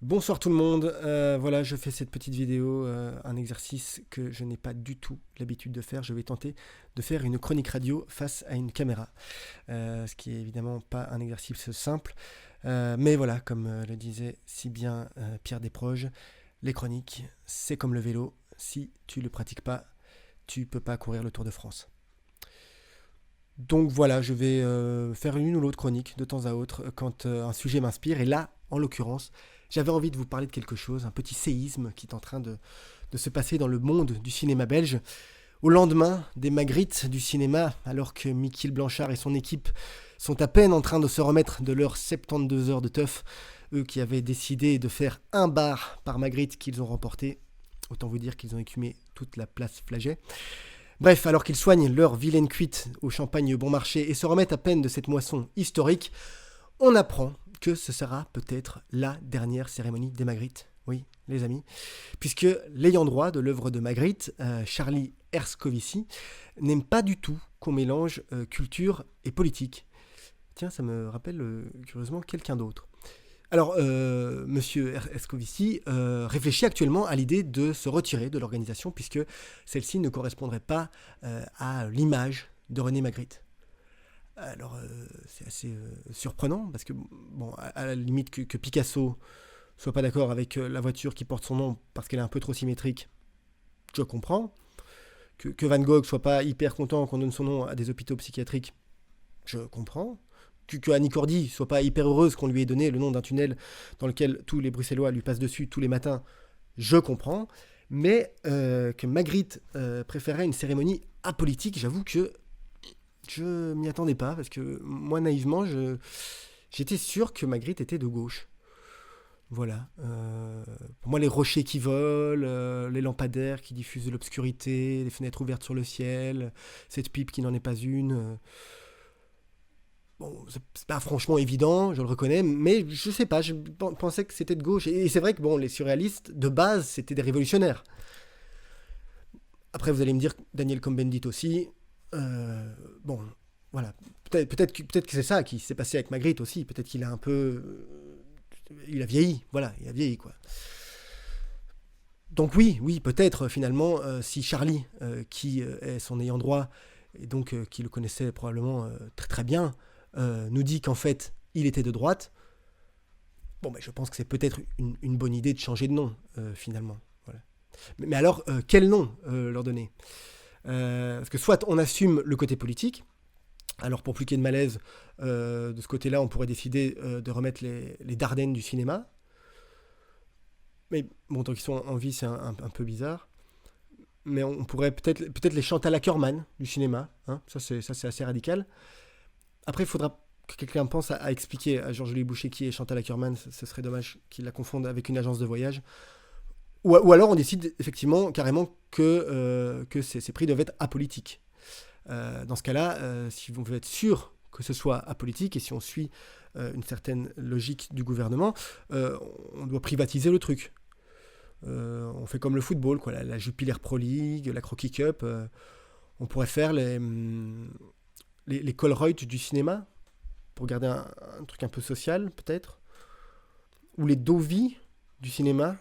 Bonsoir tout le monde. Voilà, je fais cette petite vidéo, un exercice que je n'ai pas du tout l'habitude de faire. Je vais tenter de faire une chronique radio face à une caméra, ce qui est évidemment pas un exercice simple. Mais voilà, comme le disait si bien Pierre Desproges, les chroniques, c'est comme le vélo. Si tu le pratiques pas, tu peux pas courir le Tour de France. Donc voilà, je vais faire une ou l'autre chronique de temps à autre quand un sujet m'inspire. Et là, en l'occurrence, j'avais envie de vous parler de quelque chose, un petit séisme qui est en train de se passer dans le monde du cinéma belge. Au lendemain des Magritte du cinéma, alors que Michiel Blanchard et son équipe sont à peine en train de se remettre de leurs 72 heures de teuf, eux qui avaient décidé de faire un bar par Magritte qu'ils ont remporté, autant vous dire qu'ils ont écumé toute la place Flaget. Bref, alors qu'ils soignent leur vilaine cuite au champagne bon marché et se remettent à peine de cette moisson historique, on apprend que ce sera peut-être la dernière cérémonie des Magritte. Oui, les amis. Puisque l'ayant droit de l'œuvre de Magritte, Charlie Herscovici, n'aime pas du tout qu'on mélange culture et politique. Tiens, ça me rappelle curieusement quelqu'un d'autre. Alors, Monsieur Herscovici réfléchit actuellement à l'idée de se retirer de l'organisation puisque celle-ci ne correspondrait pas à l'image de René Magritte. Alors, c'est assez surprenant parce que, bon, à la limite que Picasso soit pas d'accord avec la voiture qui porte son nom parce qu'elle est un peu trop symétrique, je comprends. Que Van Gogh soit pas hyper content qu'on donne son nom à des hôpitaux psychiatriques, je comprends. Que Annie Cordy soit pas hyper heureuse qu'on lui ait donné le nom d'un tunnel dans lequel tous les Bruxellois lui passent dessus tous les matins, je comprends. Mais que Magritte préférait une cérémonie apolitique, j'avoue que je m'y attendais pas, parce que moi, naïvement, j'étais sûr que Magritte était de gauche. Voilà. Pour moi, les rochers qui volent, les lampadaires qui diffusent de l'obscurité, les fenêtres ouvertes sur le ciel, cette pipe qui n'en est pas une. Bon, c'est pas franchement évident, je le reconnais, mais je sais pas, je pensais que c'était de gauche. Et c'est vrai que bon, les surréalistes, de base, c'était des révolutionnaires. Après, vous allez me dire que Daniel Cohn-Bendit aussi. Bon, voilà. Peut-être que c'est ça qui s'est passé avec Magritte aussi. Peut-être qu'il a un peu. Il a vieilli, voilà, il a vieilli, quoi. Donc oui, peut-être finalement, si Charlie, qui est son ayant droit, et donc qui le connaissait probablement très très bien, nous dit qu'en fait, il était de droite, bon, je pense que c'est peut-être une bonne idée de changer de nom, finalement. Voilà. Mais alors, quel nom leur donner parce que soit on assume le côté politique, alors pour plus qu'il y ait de malaise, de ce côté-là, on pourrait décider de remettre les Dardennes du cinéma. Mais bon, tant qu'ils sont en vie, c'est un peu bizarre. Mais on pourrait peut-être les Chantal Akerman du cinéma. Hein, ça, c'est assez radical. Après, il faudra que quelqu'un pense à expliquer à Georges-Louis Boucher qui est Chantal Akerman. Ce serait dommage qu'il la confonde avec une agence de voyage. Ou alors on décide effectivement carrément que ces prix doivent être apolitiques. Dans ce cas-là, si on veut être sûr que ce soit apolitique et si on suit une certaine logique du gouvernement, on doit privatiser le truc. On fait comme le football, quoi, la Jupiler Pro League, la Croquis Cup. On pourrait faire les Colruyt du cinéma pour garder un truc un peu social, peut-être. Ou les Dovi du cinéma,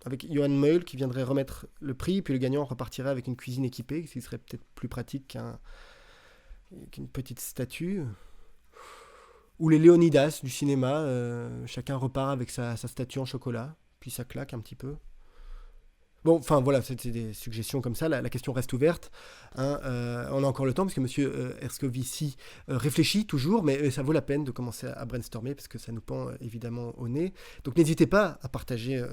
avec Johan Meul qui viendrait remettre le prix, puis le gagnant repartirait avec une cuisine équipée, ce qui serait peut-être plus pratique qu'une petite statue. Ou les Léonidas du cinéma, chacun repart avec sa statue en chocolat, puis ça claque un petit peu. Bon, enfin voilà, c'était des suggestions comme ça, la question reste ouverte. Hein, on a encore le temps parce que M. Herscovici réfléchit toujours, mais ça vaut la peine de commencer à brainstormer parce que ça nous pend évidemment au nez. Donc n'hésitez pas à partager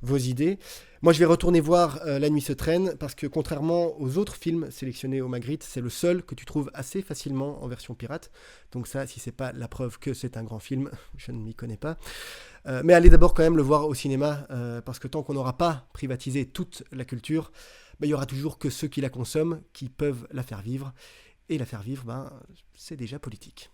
vos idées. Moi je vais retourner voir La Nuit se traîne parce que contrairement aux autres films sélectionnés au Magritte, c'est le seul que tu trouves assez facilement en version pirate. Donc ça, si c'est pas la preuve que c'est un grand film, je ne m'y connais pas. Mais allez d'abord quand même le voir au cinéma, parce que tant qu'on n'aura pas privatisé toute la culture, il n'y aura toujours que ceux qui la consomment qui peuvent la faire vivre. Et la faire vivre, c'est déjà politique.